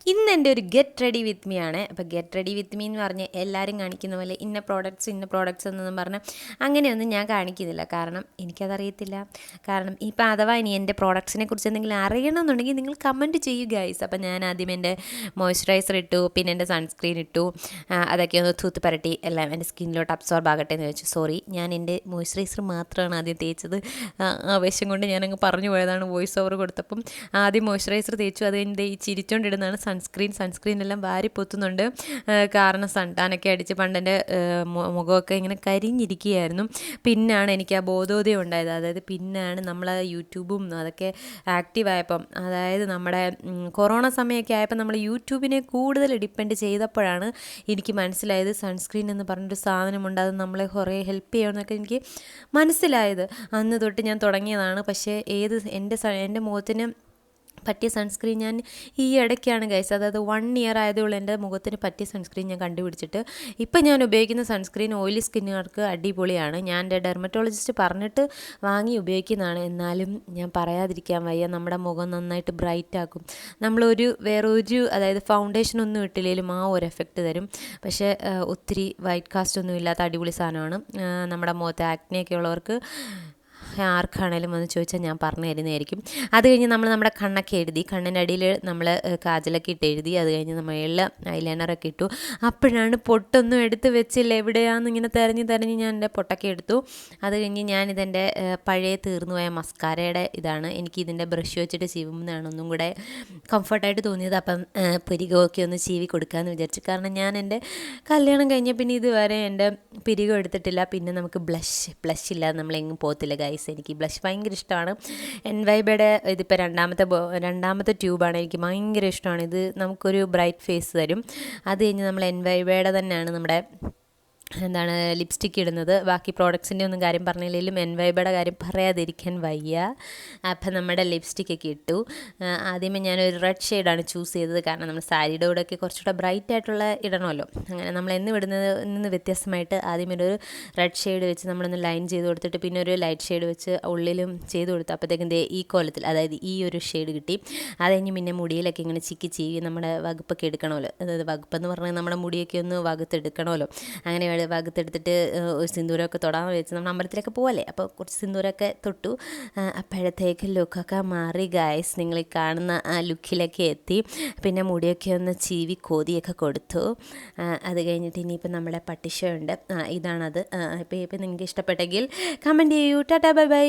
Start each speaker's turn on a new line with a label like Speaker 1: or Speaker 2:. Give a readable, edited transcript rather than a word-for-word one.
Speaker 1: ഇന്ന് എൻ്റെ ഒരു ഗെറ്റ് റെഡി വിത്ത് മീ ആണ്. അപ്പോൾ ഗെറ്റ് റെഡി വിത്ത് മീ എന്ന് പറഞ്ഞ് എല്ലാവരും കാണിക്കുന്ന പോലെ ഇന്ന പ്രോഡക്റ്റ്സ് എന്നൊന്നും പറഞ്ഞ് അങ്ങനെയൊന്നും ഞാൻ കാണിക്കുന്നില്ല. കാരണം എനിക്കതറിയത്തില്ല. കാരണം ഇപ്പം അഥവാ ഇനി എൻ്റെ പ്രോഡക്ട്സിനെ കുറിച്ച് എന്തെങ്കിലും അറിയണമെന്നുണ്ടെങ്കിൽ നിങ്ങൾ കമൻറ്റ് ചെയ്യുക ഗൈസ്. അപ്പോൾ ഞാൻ ആദ്യം എൻ്റെ മോയ്സ്ചറൈസർ ഇട്ടു, പിന്നെ എൻ്റെ സൺസ്ക്രീൻ ഇട്ടു. അതൊക്കെ ഒന്ന് തൂത്ത് പരട്ടി എല്ലാം എൻ്റെ സ്കിന്നിലോട്ട് അബ്സോർബ് ആകട്ടെ എന്ന് വെച്ചു. സോറി, ഞാൻ എൻ്റെ മോയ്സ്ചറൈസർ മാത്രമാണ് ആദ്യം തേച്ചത്. ആവേശം കൊണ്ട് ഞാനങ്ങ് പറഞ്ഞു പോയതാണ് വോയിസ് ഓവർ കൊടുത്തപ്പം. ആദ്യം മോയ്സ്ചറൈസർ തേച്ചു, അത് കഴിഞ്ഞ് ഈ ചിരിച്ചുകൊണ്ടിടുന്നതാണ് സൺസ്ക്രീനെല്ലാം വാരി പൊത്തുന്നുണ്ട്. കാരണം സൺടാനൊക്കെ അടിച്ച് പണ്ടെൻ്റെ മുഖമൊക്കെ ഇങ്ങനെ കരിഞ്ഞിരിക്കുകയായിരുന്നു. പിന്നാണ് എനിക്ക് ആ ബോധോദയം ഉണ്ടായത്. അതായത് പിന്നാണ് നമ്മൾ യൂട്യൂബും അതൊക്കെ ആക്റ്റീവായപ്പം, അതായത് നമ്മുടെ കൊറോണ സമയമൊക്കെ ആയപ്പോൾ നമ്മൾ യൂട്യൂബിനെ കൂടുതൽ ഡിപ്പെൻഡ് ചെയ്തപ്പോഴാണ് എനിക്ക് മനസ്സിലായത് സൺസ്ക്രീൻ എന്ന് പറഞ്ഞൊരു സാധനമുണ്ട്, അത് നമ്മളെ കുറേ ഹെൽപ്പ് ചെയ്യുമെന്നൊക്കെ എനിക്ക് മനസ്സിലായത്. അന്ന് തൊട്ട് ഞാൻ തുടങ്ങിയതാണ്. പക്ഷേ എൻ്റെ മുഖത്തിന് പറ്റിയ സൺസ്ക്രീൻ ഞാൻ ഈ ഇടയ്ക്കാണ് ഗൈസ്, അതായത് 1 ഇയർ ആയതേ ഉള്ളൂ എൻ്റെ മുഖത്തിന് പറ്റിയ സൺസ്ക്രീൻ ഞാൻ കണ്ടുപിടിച്ചിട്ട്. ഇപ്പം ഞാൻ ഉപയോഗിക്കുന്ന സൺസ്ക്രീൻ ഓയിലി സ്കിന്നുകാർക്ക് അടിപൊളിയാണ്. ഞാൻ എൻ്റെ ഡെർമറ്റോളജിസ്റ്റ് പറഞ്ഞിട്ട് വാങ്ങി ഉപയോഗിക്കുന്നതാണ്. എന്നാലും ഞാൻ പറയാതിരിക്കാൻ വയ്യ, നമ്മുടെ മുഖം നന്നായിട്ട് ബ്രൈറ്റ് ആക്കും. വേറൊരു അതായത് ഫൗണ്ടേഷനൊന്നും ഇട്ടില്ലെങ്കിലും ആ ഒരു എഫക്റ്റ് തരും. പക്ഷേ ഒത്തിരി വൈറ്റ് കാസ്റ്റ് ഒന്നും ഇല്ലാത്ത അടിപൊളി സാധനമാണ്. നമ്മുടെ മുഖത്ത് ആക്നെയൊക്കെ ഉള്ളവർക്ക് ആർക്കാണേലും വന്ന് ചോദിച്ചാൽ ഞാൻ പറഞ്ഞു തരുന്നതായിരിക്കും. അത് കഴിഞ്ഞ് നമ്മുടെ കണ്ണൊക്കെ എഴുതി, കണ്ണിൻ്റെ അടിയിൽ നമ്മൾ കാജലൊക്കെ ഇട്ട് എഴുതി. അത് കഴിഞ്ഞ് മേളിൽ ഐലൈനറൊക്കെ ഇട്ടു. അപ്പോഴാണ് പൊട്ടൊന്നും എടുത്ത് വെച്ചില്ല, എവിടെയാണെന്നിങ്ങനെ തിരഞ്ഞ് ഞാൻ എൻ്റെ പൊട്ടൊക്കെ എടുത്തു. അത് കഴിഞ്ഞ് ഞാനിതെൻ്റെ പഴയ തീർന്നു പോയ മസ്കാരയുടെ ഇതാണ്. എനിക്കിതിൻ്റെ ബ്രഷ് വെച്ചിട്ട് ചീവുന്നതാണ് ഒന്നും കൂടെ കംഫർട്ടായിട്ട് തോന്നിയത്. അപ്പം പിരികമൊക്കെ ഒന്ന് ചീവി കൊടുക്കാമെന്ന് വിചാരിച്ചു. കാരണം ഞാൻ എൻ്റെ കല്യാണം കഴിഞ്ഞ പിന്നെ ഇതുവരെ എൻ്റെ പിരികം എടുത്തിട്ടില്ല. പിന്നെ നമുക്ക് ബ്ലഷ് ഇല്ലാതെ നമ്മളെങ്ങും പോകത്തില്ല ഗൈസ്. എനിക്ക് ബ്ലഷ് ഭയങ്കര ഇഷ്ടമാണ്. എൻവൈബയുടെ ഇതിപ്പോൾ രണ്ടാമത്തെ ട്യൂബാണ്. എനിക്ക് ഭയങ്കര ഇഷ്ടമാണ്. ഇത് നമുക്കൊരു ബ്രൈറ്റ് ഫേസ് തരും. അത് കഴിഞ്ഞ് നമ്മൾ എൻവൈബയുടെ തന്നെയാണ് നമ്മുടെ ലിപ്സ്റ്റിക്ക് ഇടുന്നത്. ബാക്കി പ്രോഡക്ട്സിൻ്റെ ഒന്നും കാര്യം പറഞ്ഞില്ലെങ്കിലും എൻവൈബയുടെ കാര്യം പറയാതിരിക്കാൻ വയ്യ. അപ്പം നമ്മുടെ ലിപ്സ്റ്റിക്കൊക്കെ ഇട്ടു. ആദ്യമേ ഞാനൊരു റെഡ് ഷെയ്ഡാണ് ചൂസ് ചെയ്തത്. കാരണം നമ്മൾ സാരിയുടെ കൂടെയൊക്കെ കുറച്ചുകൂടെ ബ്രൈറ്റ് ആയിട്ടുള്ള ഇടണമല്ലോ. അങ്ങനെ നമ്മൾ എന്നും ഇടുന്നതിൽ നിന്ന് വ്യത്യസ്തമായിട്ട് ആദ്യം ഒരു റെഡ് ഷെയ്ഡ് വെച്ച് നമ്മളൊന്ന് ലൈൻ ചെയ്ത് കൊടുത്തിട്ട് പിന്നെ ഒരു ലൈറ്റ് ഷെയ്ഡ് വെച്ച് ഉള്ളിലും ചെയ്ത് കൊടുത്തു. അപ്പോഴത്തേക്കും ഈ കോലത്തിൽ, അതായത് ഈ ഒരു ഷെയ്ഡ് കിട്ടി. അത് കഴിഞ്ഞ് പിന്നെ മുടിയിലൊക്കെ ഇങ്ങനെ ചീവി നമ്മുടെ വകുപ്പൊക്കെ എടുക്കണമല്ലോ. അതായത് വകുപ്പെന്ന് പറഞ്ഞാൽ നമ്മുടെ മുടിയൊക്കെ ഒന്ന് വകുത്തെടുക്കണമല്ലോ. അങ്ങനെ വകുത്തെടുത്തിട്ട് ഒരു സിന്ദൂരമൊക്കെ തൊടാൻ വെച്ച് നമ്മൾ അമ്പലത്തിലൊക്കെ പോവല്ലേ, അപ്പോൾ കുറച്ച് സിന്ദൂരമൊക്കെ തൊട്ടു. അപ്പോഴത്തേക്ക് ലുക്കൊക്കെ മാറി ഗൈസ്. നിങ്ങൾ ഈ കാണുന്ന ആ ലുക്കിലൊക്കെ എത്തി. പിന്നെ മുടിയൊക്കെ ഒന്ന് ചീവി കോതിയൊക്കെ കൊടുത്തു. അത് കഴിഞ്ഞിട്ട് ഇനിയിപ്പോൾ നമ്മുടെ പട്ടിഷ ഉണ്ട്, ഇതാണത്. ഇപ്പോൾ നിങ്ങൾക്ക് ഇഷ്ടപ്പെട്ടെങ്കിൽ കമൻറ്റ് ചെയ്യൂ. Tata bye bye.